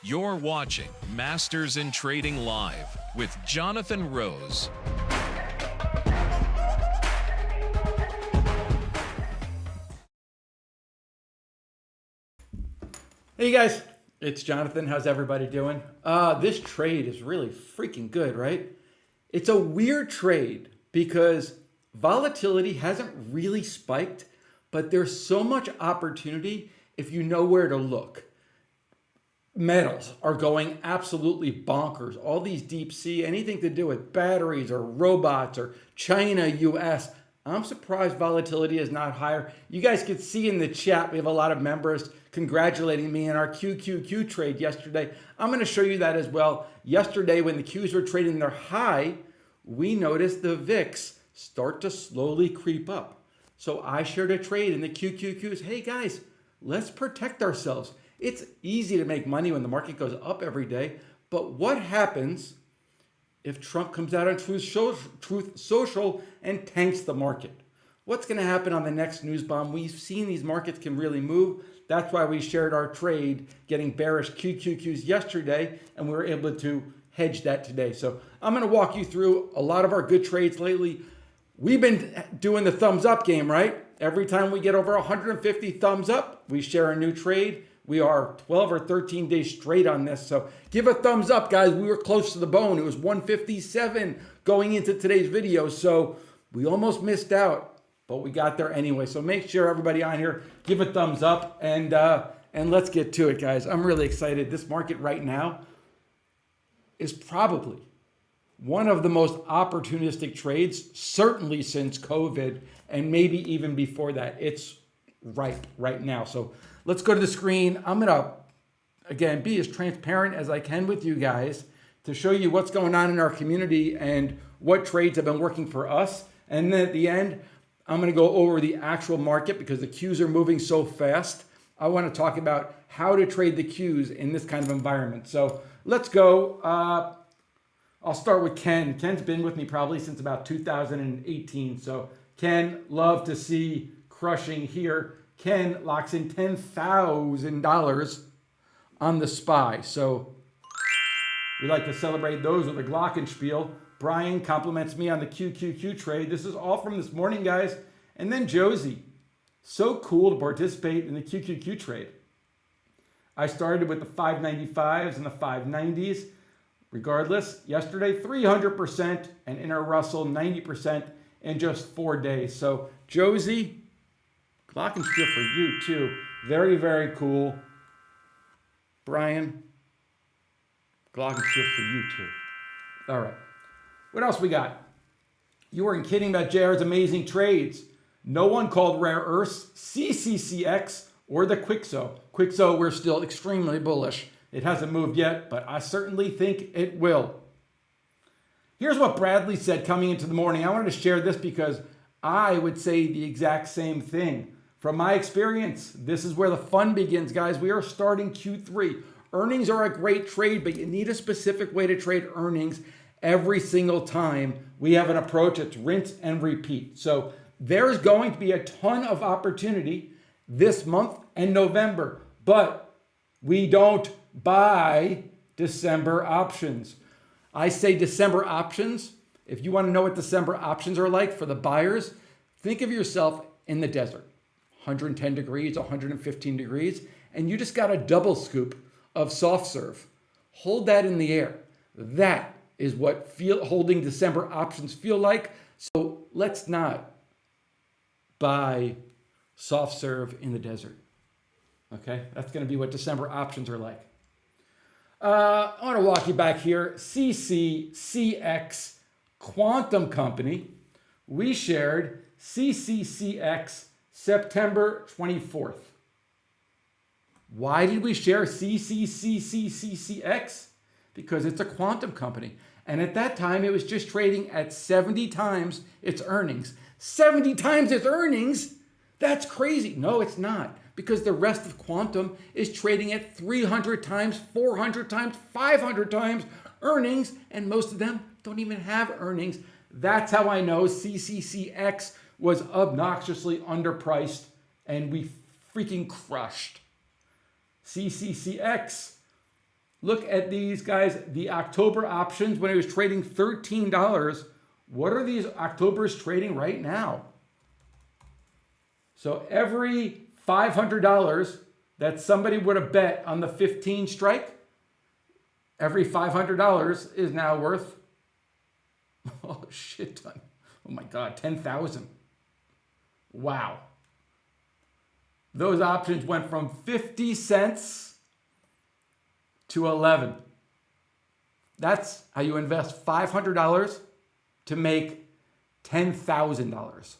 You're watching Masters in Trading Live with Jonathan Rose. Hey guys, it's Jonathan. How's everybody doing? This trade is really freaking good, right? It's a weird trade because volatility hasn't really spiked, but there's so much opportunity if you know where to look. Metals are going absolutely bonkers. All these deep sea, anything to do with batteries or robots or China, US. I'm surprised volatility is not higher. You guys could see in the chat, we have a lot of members congratulating me in our QQQ trade yesterday. I'm going to show you that as well. Yesterday, when the Qs were trading their high, we noticed the VIX start to slowly creep up. So I shared a trade in the QQQs. Hey guys, let's protect ourselves. It's easy to make money when the market goes up every day, but what happens if Trump comes out on Truth Social and tanks the market? What's going to happen on the next news bomb? We've seen these markets can really move. That's why we shared our trade getting bearish QQQs yesterday, and we were able to hedge that today. So I'm going to walk you through a lot of our good trades lately. We've been doing the thumbs up game, right? Every time we get over 150 thumbs up, we share a new trade. We are 12 or 13 days straight on this. So give a thumbs up, guys. We were close to the bone. It was 157 going into today's video. So we almost missed out, but we got there anyway. So make sure everybody on here, give a thumbs up and let's get to it, guys. I'm really excited. This market right now is probably one of the most opportunistic trades, certainly since COVID and maybe even before that. It's ripe right now. So let's go to the screen. I'm going to, again, be as transparent as I can with you guys to show you what's going on in our community and what trades have been working for us. And then at the end, I'm going to go over the actual market because the Qs are moving so fast. I want to talk about how to trade the Qs in this kind of environment. So let's go. I'll start with Ken. Ken's been with me probably since about 2018. So Ken, love to see crushing here. Ken locks in $10,000 on the SPY. So we like to celebrate those with a glockenspiel. Brian compliments me on the QQQ trade. This is all from this morning, guys. And then Josie, so cool to participate in the QQQ trade. I started with the 595s and the 590s. Regardless, yesterday 300% and in our Russell 90% in just 4 days. So Josie, glockenspiel for you too. Very, very cool. Brian, glockenspiel for you too. All right. What else we got? You weren't kidding about JR's amazing trades. No one called rare earths, CCCX, or the Quixo. Quixo, we're still extremely bullish. It hasn't moved yet, but I certainly think it will. Here's what Bradley said coming into the morning. I wanted to share this because I would say the exact same thing. From my experience, this is where the fun begins, guys. We are starting Q3. Earnings are a great trade, but you need a specific way to trade earnings every single time. We have an approach that's rinse and repeat. So there's going to be a ton of opportunity this month and November, but we don't buy December options. I say December options. If you want to know what December options are like for the buyers, think of yourself in the desert. 110 degrees, 115 degrees, and you just got a double scoop of soft serve. Hold that in the air. That is what holding December options feel like. So let's not buy soft serve in the desert. Okay, that's going to be what December options are like. I want to walk you back here. CCCX Quantum Company. We shared CCCX September 24th. Why did we share CCCCX? Because it's a quantum company. And at that time, it was just trading at 70 times its earnings. 70 times its earnings? That's crazy. No, it's not. Because the rest of quantum is trading at 300 times, 400 times, 500 times earnings, and most of them don't even have earnings. That's how I know CCCX was obnoxiously underpriced, and we freaking crushed. CCCX Look at these guys, the October options when it was trading $13. What are these Octobers trading right now? So every $500 that somebody would have bet on the 15 strike, every $500 is now worth, oh shit ton. Oh my God, 10,000. Wow. Those options went from 50 cents to 11. That's how you invest $500 to make $10,000.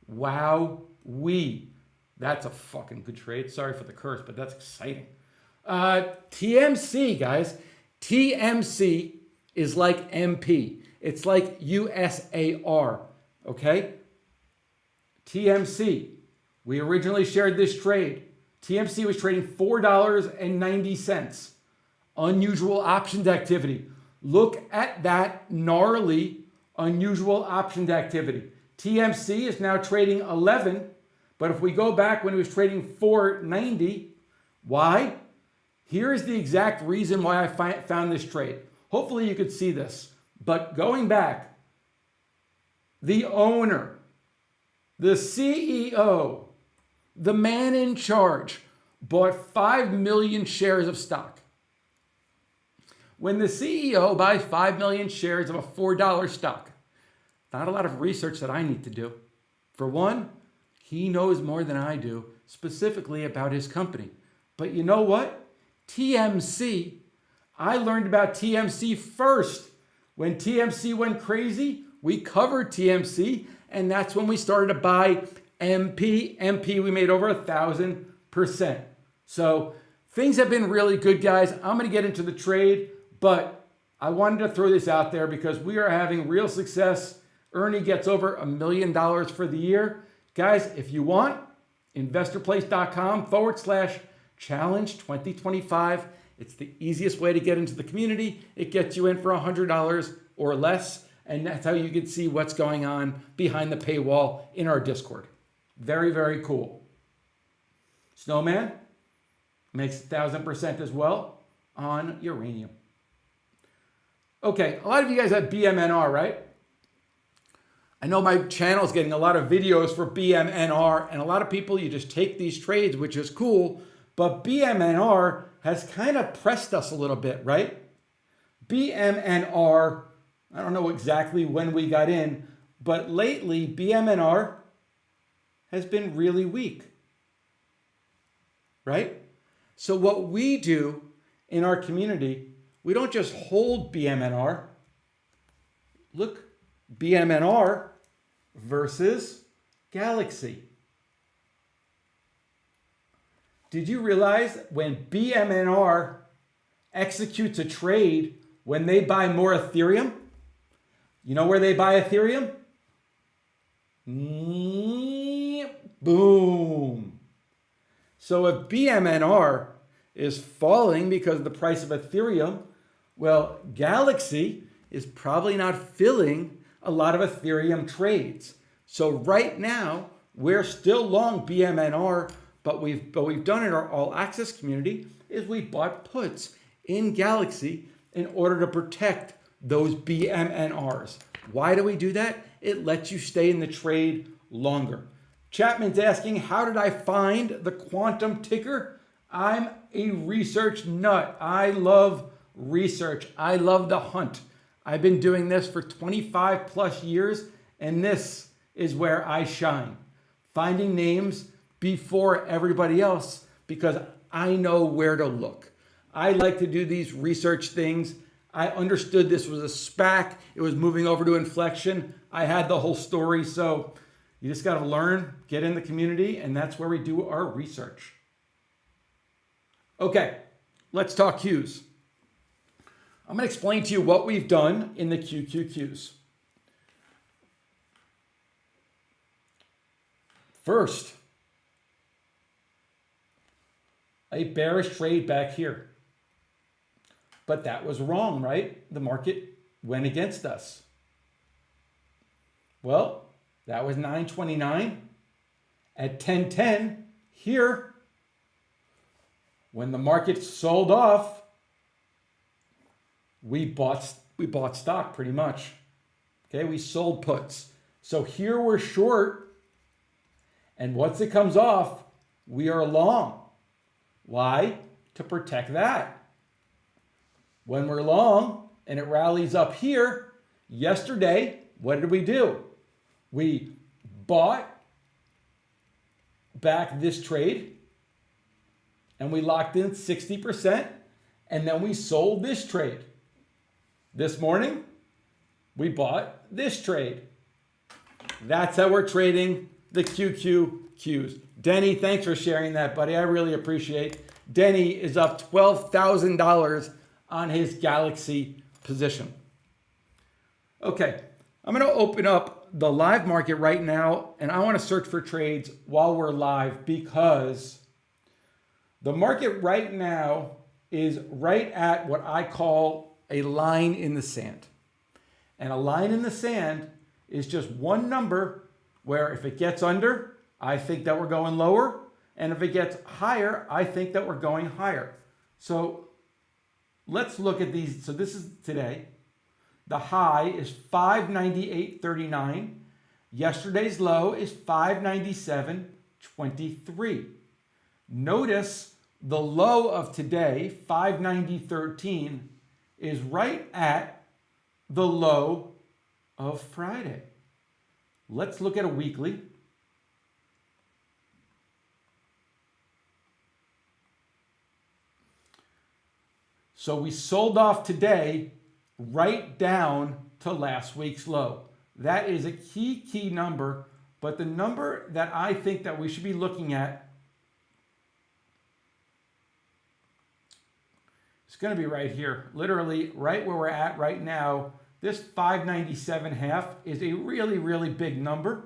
Wow-wee. That's a fucking good trade. Sorry for the curse, but that's exciting. TMC, guys. TMC is like MP. It's like USAR, okay? TMC. We originally shared this trade. TMC was trading $4.90. Unusual options activity. Look at that gnarly, unusual options activity. TMC is now trading 11, but if we go back when it was trading $4.90, why? Here's the exact reason why I found this trade. Hopefully you could see this, but going back, the owner, the CEO, the man in charge bought 5 million shares of stock. When the CEO buys 5 million shares of a $4 stock, not a lot of research that I need to do. For one, he knows more than I do, specifically about his company. But you know what? TMC, I learned about TMC first. When TMC went crazy, we covered TMC, and that's when we started to buy MP. MP, we made over 1,000%. So things have been really good, guys. I'm going to get into the trade, but I wanted to throw this out there because we are having real success. Ernie gets over $1 million for the year. Guys, if you want, investorplace.com/challenge 2025. It's the easiest way to get into the community. It gets you in for $100 or less, and that's how you can see what's going on behind the paywall in our Discord. Very, very cool. Snowman makes 1,000% as well on uranium. Okay, a lot of you guys have BMNR, right? I know my channel is getting a lot of videos for BMNR, and a lot of people, you just take these trades, which is cool, but BMNR has kind of pressed us a little bit, right? BMNR, I don't know exactly when we got in, but lately BMNR has been really weak, right? So what we do in our community, we don't just hold BMNR. Look, BMNR versus Galaxy. Did you realize when BMNR executes a trade, when they buy more Ethereum, you know where they buy Ethereum? Boom. So if BMNR is falling because of the price of Ethereum, well, Galaxy is probably not filling a lot of Ethereum trades. So right now, we're still long BMNR, but we've done in our all access community is we bought puts in Galaxy in order to protect those BMNRs. Why do we do that? It lets you stay in the trade longer. Chapman's asking, how did I find the quantum ticker? I'm a research nut. I love research. I love the hunt. I've been doing this for 25 plus years, and this is where I shine. Finding names before everybody else because I know where to look. I like to do these research things. I understood this was a SPAC. It was moving over to inflection. I had the whole story. So you just got to learn, get in the community, and that's where we do our research. Okay, let's talk Qs. I'm going to explain to you what we've done in the QQQs. First, a bearish trade back here. But that was wrong, right? The market went against us. Well, that was 929 at 1010 here. When the market sold off, we bought stock pretty much. Okay, we sold puts. So here we're short, and once it comes off, we are long. Why? To protect that. When we're long and it rallies up here, yesterday, what did we do? We bought back this trade and we locked in 60%, and then we sold this trade. This morning, we bought this trade. That's how we're trading the QQQs. Denny, thanks for sharing that, buddy. I really appreciate it. Denny is up $12,000 on his Galaxy position. Okay, I'm going to open up the live market right now, and I want to search for trades while we're live because the market right now is right at what I call a line in the sand. And a line in the sand is just one number where if it gets under, I think that we're going lower. And if it gets higher, I think that we're going higher. So let's look at these. So this is today. The high is 598.39. Yesterday's low is 597.23. Notice the low of today, 590.13, is right at the low of Friday. Let's look at a weekly. So we sold off today right down to last week's low. That is a key number, but the number that I think that we should be looking at is going to be right here, literally right where we're at right now. This 597.5 is a really big number.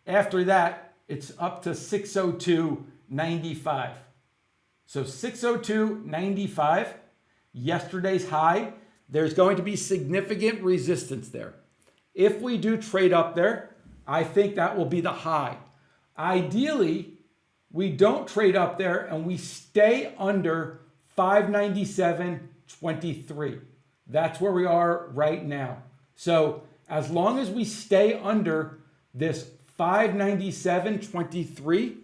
After that, it's up to 602.95. So 602.95, yesterday's high, there's going to be significant resistance there. If we do trade up there, I think that will be the high. Ideally, we don't trade up there and we stay under 597.23. That's where we are right now. So as long as we stay under this 597.23,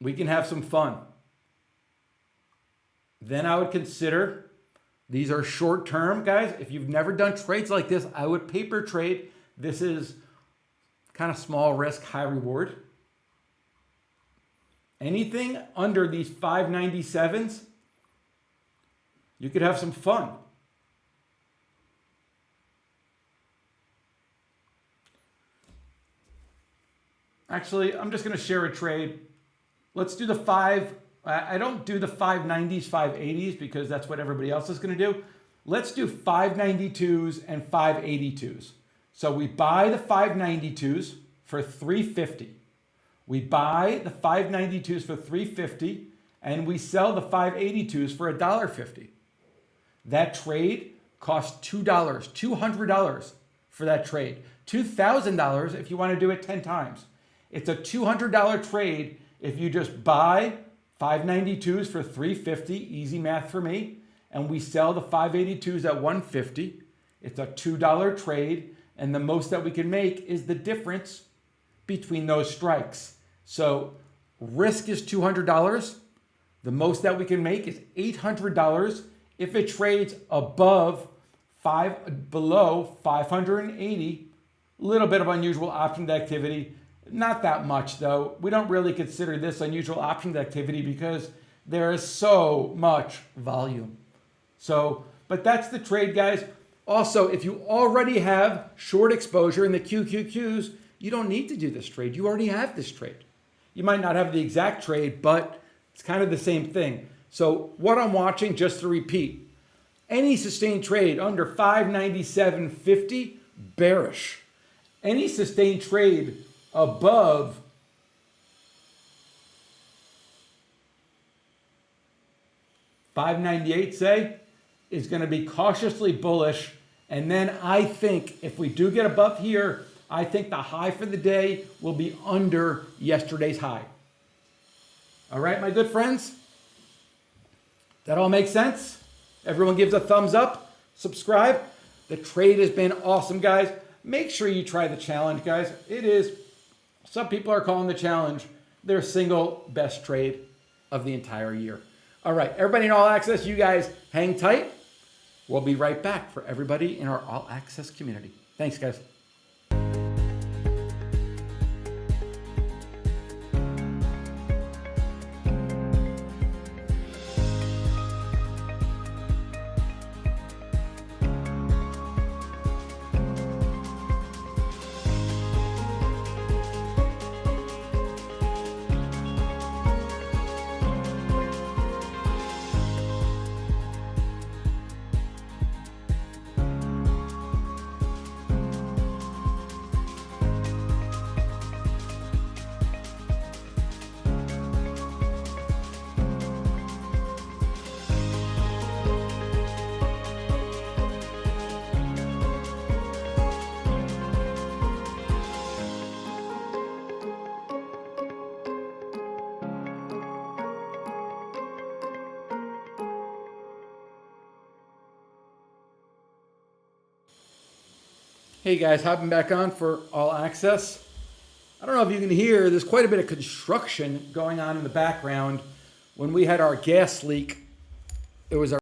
we can have some fun. Then I would consider, these are short term, guys. If you've never done trades like this, I would paper trade. This is kind of small risk, high reward. Anything under these 597s, you could have some fun. Actually, I'm just going to share a trade. Let's do the I don't do the 590s, 580s because that's what everybody else is going to do. Let's do 592s and 582s. So we buy the 592s for $350. We buy the 592s for $350 and we sell the 582s for $1.50. That trade costs $2, $200 for that trade. $2,000 if you want to do it 10 times. It's a $200 trade if you just buy 592s for $350, easy math for me, and we sell the 582s at $150. It's a $2 trade, and the most that we can make is the difference between those strikes. So risk is $200. The most that we can make is $800 if it trades below 580. A little bit of unusual options activity. Not that much though. We don't really consider this unusual options activity because there is so much volume. So, but that's the trade, guys. Also, if you already have short exposure in the QQQs, you don't need to do this trade. You already have this trade. You might not have the exact trade, but it's kind of the same thing. So what I'm watching, just to repeat, any sustained trade under 597.50, bearish. Any sustained trade above 598, say, is going to be cautiously bullish. And then I think if we do get above here, I think the high for the day will be under yesterday's high. All right, my good friends? That all makes sense? Everyone gives a thumbs up, subscribe. The trade has been awesome, guys. Make sure you try the challenge, guys. It is, some people are calling the challenge their single best trade of the entire year. All right, everybody in All Access, you guys hang tight. We'll be right back for everybody in our All Access community. Thanks, guys. Hey guys, hopping back on for All Access. I don't know if you can hear, there's quite a bit of construction going on in the background. When we had our gas leak, it was our